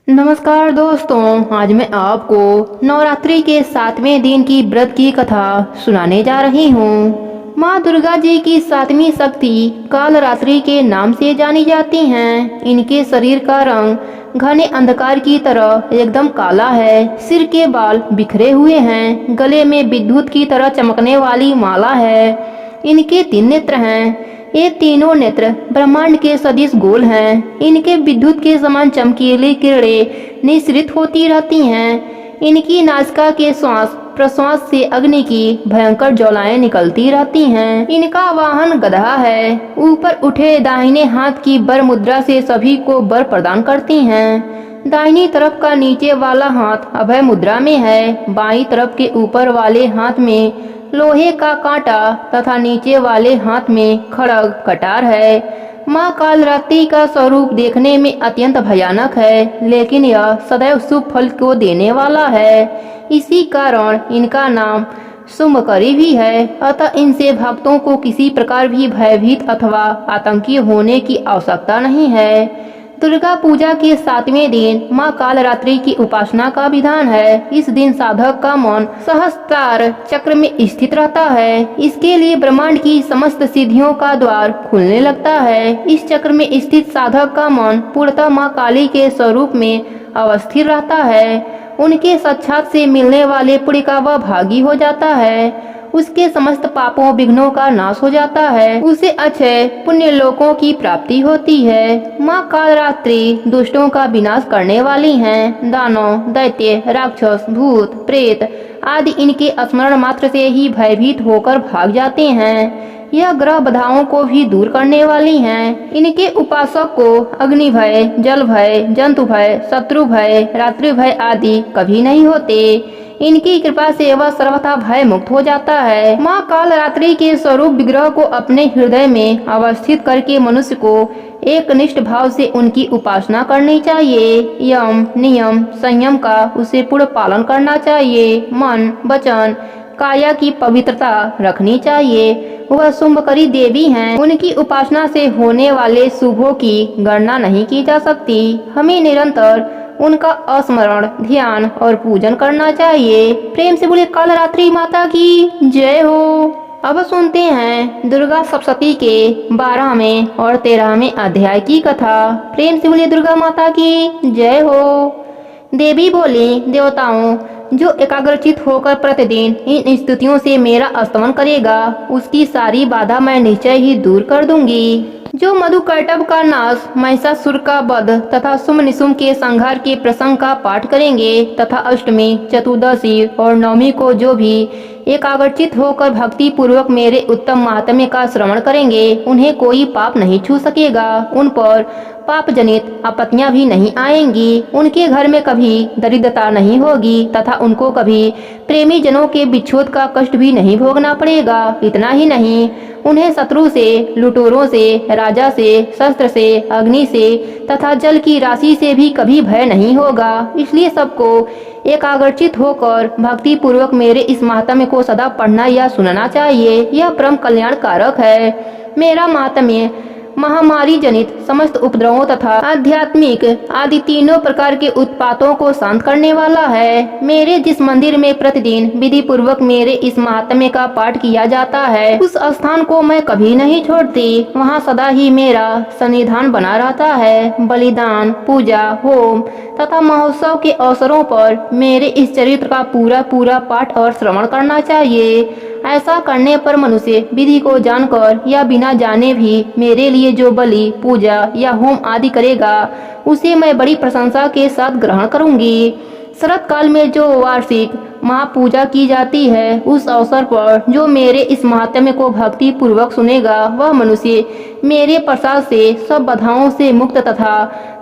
नमस्कार दोस्तों, आज मैं आपको नवरात्रि के 7वें दिन की व्रत की कथा सुनाने जा रही हूँ। माँ दुर्गा जी की 7वीं शक्ति कालरात्रि के नाम से जानी जाती हैं। इनके शरीर का रंग घने अंधकार की तरह एकदम काला है। सिर के बाल बिखरे हुए हैं। गले में विद्युत की तरह चमकने वाली माला है। इनके 3 नेत्र हैं। ये तीनों नेत्र ब्रह्मांड के सदिश गोल हैं। इनके विद्युत के समान चमकीली किरणें निःसृत होती रहती हैं। इनकी नासिका के श्वास प्रश्वास से अग्नि की भयंकर ज्वालाएं निकलती रहती हैं। इनका वाहन गधा है। ऊपर उठे दाहिने हाथ की वर मुद्रा से सभी को वर प्रदान करती हैं। दाहिनी तरफ का नीचे वाला हाथ अभय मुद्रा में है। बाईं तरफ के ऊपर वाले हाथ में लोहे का कांटा तथा नीचे वाले हाथ में खड़ग कटार है। माँ कालरात्रि का स्वरूप देखने में अत्यंत भयानक है, लेकिन यह सदैव शुभ फल को देने वाला है। इसी कारण इनका नाम शुभकरी भी है। अतः इनसे भक्तों को किसी प्रकार भी भयभीत अथवा आतंकी होने की आवश्यकता नहीं है। दुर्गा पूजा के 7वें दिन माँ कालरात्रि की उपासना का विधान है। इस दिन साधक का मन सहस्त्रार चक्र में स्थित रहता है। इसके लिए ब्रह्मांड की समस्त सिद्धियों का द्वार खुलने लगता है। इस चक्र में स्थित साधक का मन पूर्णतः माँ काली के स्वरूप में अवस्थित रहता है। उनके साक्षात से मिलने वाले पुण्य का वह भागी हो जाता है। उसके समस्त पापों विघ्नों का नाश हो जाता है। उसे अक्षय पुण्य लोकों की प्राप्ति होती है। माँ कालरात्रि दुष्टों का विनाश करने वाली हैं। दानव, दैत्य, राक्षस, भूत, प्रेत आदि इनके स्मरण मात्र से ही भयभीत होकर भाग जाते हैं। यह ग्रह बाधाओं को भी दूर करने वाली हैं। इनके उपासक को अग्नि भय, जल भय, जंतु भय, शत्रु भय, रात्रि भय आदि कभी नहीं होते। इनकी कृपा से वह सर्वथा भय मुक्त हो जाता है। माँ कालरात्रि के स्वरूप विग्रह को अपने हृदय में अवस्थित करके मनुष्य को एक निष्ठ भाव से उनकी उपासना करनी चाहिए। यम, नियम, संयम का उसे पूर्ण पालन करना चाहिए। मन, वचन, काया की पवित्रता रखनी चाहिए। वह शुभकरी देवी हैं। उनकी उपासना से होने वाले शुभों की गणना नहीं की जा सकती। हमें निरंतर उनका स्मरण, ध्यान और पूजन करना चाहिए। प्रेम से बोले कालरात्रि माता की जय हो। अब सुनते हैं दुर्गा सप्तशती के 12वें और 13वें अध्याय की कथा। प्रेम से बोले दुर्गा माता की जय हो। देवी बोली, देवताओं, जो एकाग्रचित होकर प्रतिदिन इन स्तुतियों से मेरा स्तमन करेगा, उसकी सारी बाधा मैं निश्चय ही दूर कर दूंगी। जो मधुकैटभ का नाश, महिषासुर का वध तथा शुम्भ निशुम्भ के संहार के प्रसंग का पाठ करेंगे तथा अष्टमी, चतुर्दशी और नवमी को जो भी एकाग्रचित होकर भक्ति पूर्वक मेरे उत्तम महात्म्य का श्रवण करेंगे, उन्हें कोई पाप नहीं छू सकेगा। उन पर पाप जनित आपत्तियां भी नहीं आएंगी। उनके घर में कभी दरिद्रता नहीं होगी तथा उनको कभी प्रेमी जनों के विच्छोद का कष्ट भी नहीं भोगना पड़ेगा। इतना ही नहीं, उन्हें शत्रु से, लुटेरों से, राजा से, शस्त्र से, अग्नि से तथा जल की राशि से भी कभी भय नहीं होगा। इसलिए सबको एकाग्रचित होकर भक्ति पूर्वक मेरे इस महात्म्य को सदा पढ़ना या सुनना चाहिए। यह परम कल्याण कारक है। मेरा महात्म्य महामारी जनित समस्त उपद्रवों तथा आध्यात्मिक आदि तीनों प्रकार के उत्पातों को शांत करने वाला है। मेरे जिस मंदिर में प्रतिदिन विधि पूर्वक मेरे इस महात्म्य का पाठ किया जाता है, उस स्थान को मैं कभी नहीं छोड़ती। वहाँ सदा ही मेरा सन्निधान बना रहता है। बलिदान, पूजा, होम तथा महोत्सव के अवसरों पर मेरे इस चरित्र का पूरा पूरा पाठ और श्रवण करना चाहिए। ऐसा करने पर मनुष्य विधि को जानकर या बिना जाने भी मेरे लिए जो बलि, पूजा या होम आदि करेगा, उसे मैं बड़ी प्रशंसा के साथ ग्रहण करूंगी। शरत काल में जो वार्षिक महापूजा की जाती है, उस अवसर पर जो मेरे इस महात्म्य को भक्ति पूर्वक सुनेगा, वह मनुष्य मेरे प्रसाद से सब बाधाओं से मुक्त तथा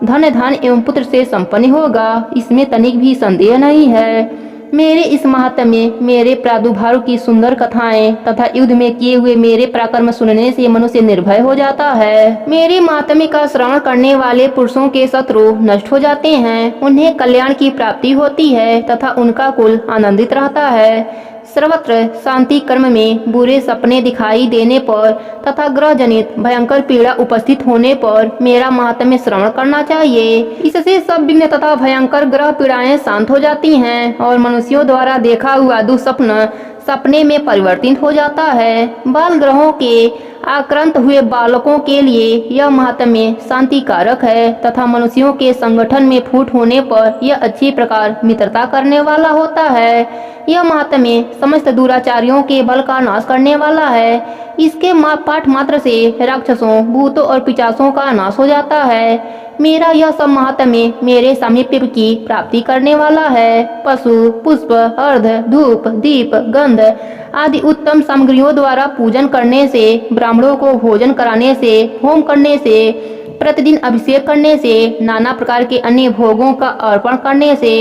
धन धान एवं पुत्र से संपन्न होगा। इसमें तनिक भी संदेह नहीं है। मेरे इस महात्म्य, मेरे प्रादुर्भाव की सुंदर कथाएं तथा युद्ध में किए हुए मेरे पराक्रम सुनने से मनुष्य निर्भय हो जाता है। मेरे महात्म्य का श्रवण करने वाले पुरुषों के शत्रु नष्ट हो जाते हैं। उन्हें कल्याण की प्राप्ति होती है तथा उनका कुल आनंदित रहता है। सर्वत्र शांति कर्म में बुरे सपने दिखाई देने पर तथा ग्रह जनित भयंकर पीड़ा उपस्थित होने पर मेरा महात्म्य श्रवण करना चाहिए। इससे सब विघ्न तथा भयंकर ग्रह पीड़ाएं शांत हो जाती हैं और मनुष्यों द्वारा देखा हुआ दुःस्वप्न सपने में परिवर्तित हो जाता है। बाल ग्रहों के आक्रांत हुए बालकों के लिए यह महात्म्य शांति कारक है तथा मनुष्यों के संगठन में फूट होने पर यह अच्छी प्रकार मित्रता करने वाला होता है। यह महात्म्य समस्त दुराचारियों के बल का नाश करने वाला है। इसके पाठ मात्र से राक्षसों, भूतों और पिशाचों का नाश हो जाता है। मेरा यह सब महात्म्य मेरे सामीप्य की प्राप्ति करने वाला है। पशु, पुष्प, अर्ध, धूप, दीप, गंध आदि उत्तम सामग्रियों द्वारा पूजन करने से, ब्राह्मणों को भोजन कराने से, होम करने से, प्रतिदिन अभिषेक करने से, नाना प्रकार के अन्य भोगों का अर्पण करने से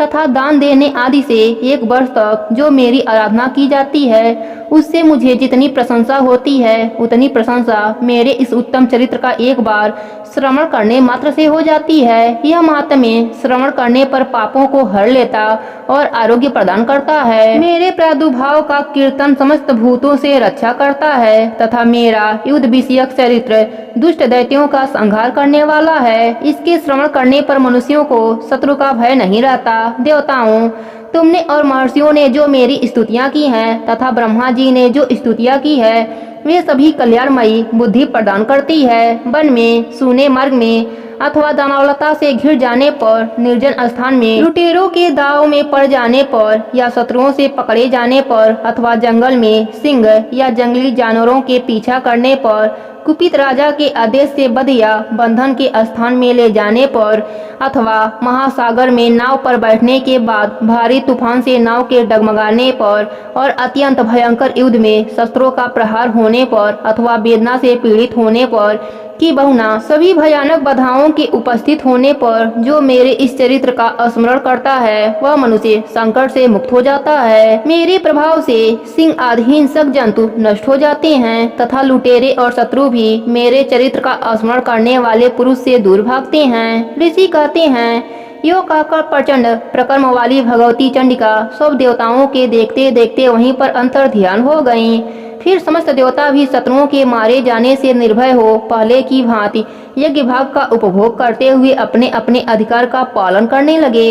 तथा दान देने आदि से 1 वर्ष तक जो मेरी आराधना की जाती है उससे मुझे जितनी प्रशंसा होती है उतनी प्रशंसा मेरे इस उत्तम चरित्र का एक बार श्रवण करने मात्र से हो जाती है। यह महात्म्य श्रवण करने पर पापों को हर लेता और आरोग्य प्रदान करता है। मेरे प्रादुर्भाव का कीर्तन समस्त भूतों से रक्षा करता है तथा मेरा युद्ध विषयक चरित्र दुष्ट दैत्यों का संहार करने वाला है। इसके श्रवण करने पर मनुष्यों को शत्रु का भय नहीं रहता। देवताओं, तुमने और महर्षियों ने जो मेरी स्तुतियां की हैं तथा ब्रह्मा जी ने जो स्तुतियां की है वे सभी कल्याणमयी बुद्धि प्रदान करती है। वन में, सूने मार्ग में अथवा दानवलता से घिर जाने पर, निर्जन स्थान में, लुटेरों के दाव में पड़ जाने पर या शत्रुओं से पकड़े जाने पर अथवा जंगल में सिंह या जंगली जानवरों के पीछा करने पर, कुपित राजा के आदेश से बंध या बंधन के स्थान में ले जाने पर अथवा महासागर में नाव पर बैठने के बाद भारी तूफान से नाव के डगमगाने पर और अत्यंत भयंकर युद्ध में शस्त्रों का प्रहार होने पर अथवा वेदना से पीड़ित होने पर कि बहुना सभी भयानक बाधाओं के उपस्थित होने पर जो मेरे इस चरित्र का स्मरण करता है वह मनुष्य संकट से मुक्त हो जाता है। मेरे प्रभाव से सिंह आदि हिंसक जंतु नष्ट हो जाते हैं तथा लुटेरे और शत्रु भी मेरे चरित्र का स्मरण करने वाले पुरुष से दूर भागते हैं। ऋषि कहते हैं, यो कहकर प्रचंड प्रकर्म वाली भगवती चंडिका सब देवताओं के देखते देखते वहीं पर अंतर ध्यान हो गयी। फिर समस्त देवता भी शत्रुओं के मारे जाने से निर्भय हो पहले की भांति यज्ञ भाग का उपभोग करते हुए अपने अपने अधिकार का पालन करने लगे।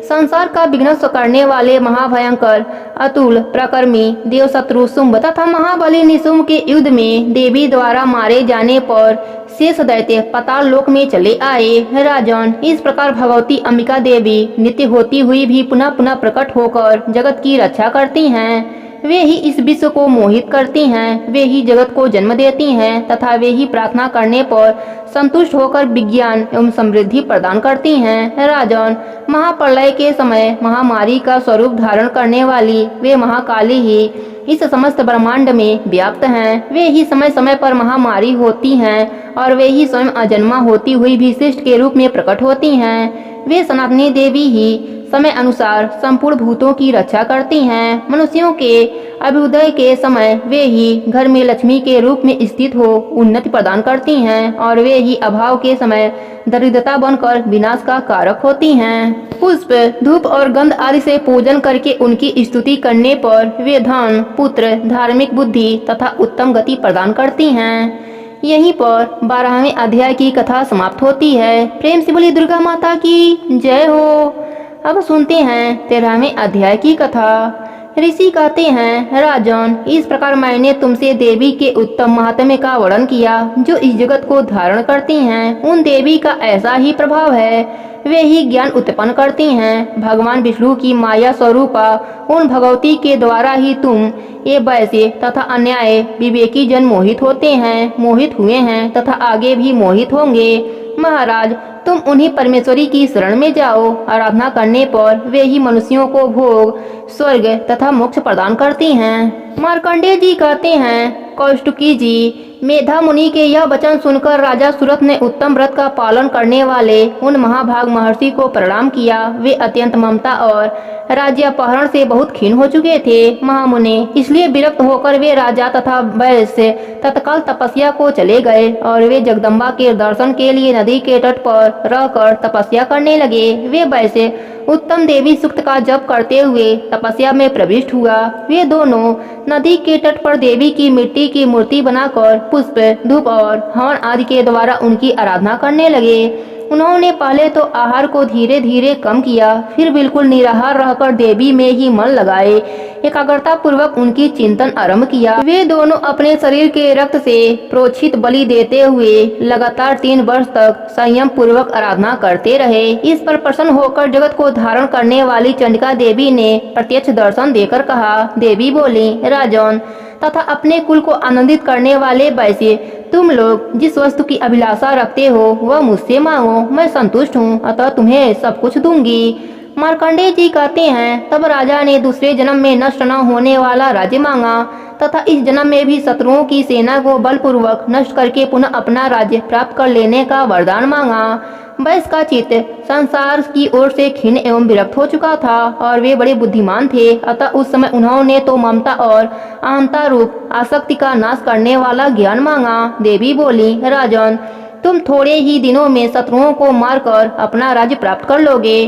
संसार का विघ्नस्व करने वाले महाभयंकर अतुल प्रकर्मी देव शत्रु शुंभ तथा महाबली निशुंभ के युद्ध में देवी द्वारा मारे जाने पर शेष दैत्य पाताल लोक में चले आए। राजन, इस प्रकार भगवती अंबिका देवी नित्य होती हुई भी पुनः पुनः प्रकट होकर जगत की रक्षा करती हैं। वे ही इस विश्व को मोहित करती हैं, वे ही जगत को जन्म देती हैं तथा वे ही प्रार्थना करने पर संतुष्ट होकर विज्ञान एवं समृद्धि प्रदान करती हैं। राजन, महाप्रलय के समय महामारी का स्वरूप धारण करने वाली वे महाकाली ही इस समस्त ब्रह्मांड में व्याप्त हैं। वे ही समय समय पर महामारी होती हैं और वे ही स्वयं अजन्मा होती हुई भी शिष्ट के रूप में प्रकट होती हैं। वे सनातनी देवी ही समय अनुसार संपूर्ण भूतों की रक्षा करती हैं। मनुष्यों के अभ्युदय के समय वे ही घर में लक्ष्मी के रूप में स्थित हो उन्नति प्रदान करती हैं और वे ही अभाव के समय दरिद्रता बनकर विनाश का कारक होती हैं। पुष्प, धूप और गंध आदि से पूजन करके उनकी स्तुति करने पर वे धन, पुत्र, धार्मिक बुद्धि तथा उत्तम गति प्रदान करती हैं। यहीं पर 12वें अध्याय की कथा समाप्त होती है। प्रेम से बोली दुर्गा माता की जय हो। अब सुनते हैं 13वें अध्याय की कथा। ऋषि कहते हैं, राजन, इस प्रकार मैंने तुमसे देवी के उत्तम महात्म्य का वर्णन किया जो इस जगत को धारण करती हैं। उन देवी का ऐसा ही प्रभाव है, वे ही ज्ञान उत्पन्न करती हैं। भगवान विष्णु की माया स्वरूपा उन भगवती के द्वारा ही तुम ये वैसे तथा अन्याय विवेकी जन मोहित होते हैं, मोहित हुए हैं तथा आगे भी मोहित होंगे। महाराज, तुम उन्हीं परमेश्वरी की शरण में जाओ। आराधना करने पर वे ही मनुष्यों को भोग, स्वर्ग तथा मोक्ष प्रदान करती हैं। मार्कंडेय जी कहते हैं, कौष्टुकी जी, मेधा मुनि के यह वचन सुनकर राजा सूरत ने उत्तम व्रत का पालन करने वाले उन महाभाग महर्षि को प्रणाम किया। वे अत्यंत ममता और राज्यापहरण से बहुत खीन हो चुके थे। महामुनि इसलिए विरक्त होकर वे राजा तथा वैश्य तत्काल तपस्या को चले गए और वे जगदम्बा के दर्शन के लिए नदी के तट पर रहकर तपस्या करने लगे। वे वैश्य उत्तम देवी सूक्त का जप करते हुए तपस्या में प्रविष्ट हुआ। वे दोनों नदी के तट पर देवी की मिट्टी की मूर्ति बनाकर पुष्प, धूप और हवन आदि के द्वारा उनकी आराधना करने लगे। उन्होंने पहले तो आहार को धीरे धीरे कम किया, फिर बिल्कुल निराहार रहकर देवी में ही मन लगाए एकाग्रता पूर्वक उनकी चिंतन आरंभ किया। वे दोनों अपने शरीर के रक्त से प्रोक्षित बलि देते हुए लगातार 3 वर्ष तक संयम पूर्वक आराधना करते रहे। इस पर प्रसन्न होकर जगत को धारण करने वाली चंडिका देवी ने प्रत्यक्ष दर्शन देकर कहा। देवी बोली, राजन तथा अपने कुल को आनंदित करने वाले वैश्य, तुम लोग जिस वस्तु की अभिलाषा रखते हो वह मुझसे मांगो, मैं संतुष्ट हूँ, अतः तुम्हें सब कुछ दूंगी। मार्कंडेय जी कहते हैं, तब राजा ने दूसरे जन्म में नष्ट न होने वाला राज्य मांगा तथा इस जन्म में भी शत्रुओं की सेना को बलपूर्वक नष्ट करके पुनः अपना राज्य प्राप्त कर लेने का वरदान मांगा। वैश्य का चित्त संसार की ओर से खिन्न एवं विरक्त हो चुका था और वे बड़े बुद्धिमान थे, अतः उस समय उन्होंने तो ममता और अहंता रूप आसक्ति का नाश करने वाला ज्ञान मांगा। देवी बोली, राजन तुम थोड़े ही दिनों में शत्रुओं को मारकर अपना राज्य प्राप्त कर लोगे।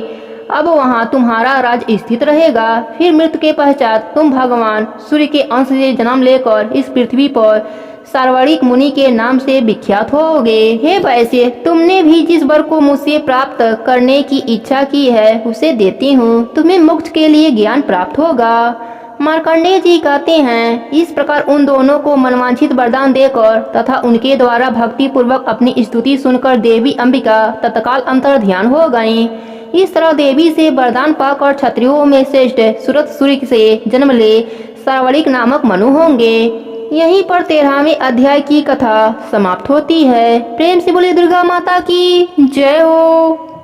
अब वहाँ तुम्हारा राज्य स्थित रहेगा। फिर मृत्यु के पश्चात तुम भगवान सूर्य के अंश से जन्म लेकर इस पृथ्वी पर सार्वणिक मुनि के नाम से विख्यात होगे। हे वैश्य, तुमने भी जिस वर को मुझसे प्राप्त करने की इच्छा की है उसे देती हूँ। तुम्हें मोक्ष के लिए ज्ञान प्राप्त होगा। मार्कंडेय जी कहते हैं, इस प्रकार उन दोनों को मनवांछित वरदान देकर तथा उनके द्वारा भक्ति पूर्वक अपनी स्तुति सुनकर देवी अंबिका तत्काल अंतर ध्यान हो गयी। इस तरह देवी से वरदान पाकर क्षत्रियों में श्रेष्ठ सूरत सूर्य से जन्म ले सार्वणिक नामक मनु होंगे। यहीं पर 13वें अध्याय की कथा समाप्त होती है। प्रेम से बोले दुर्गा माता की जय हो।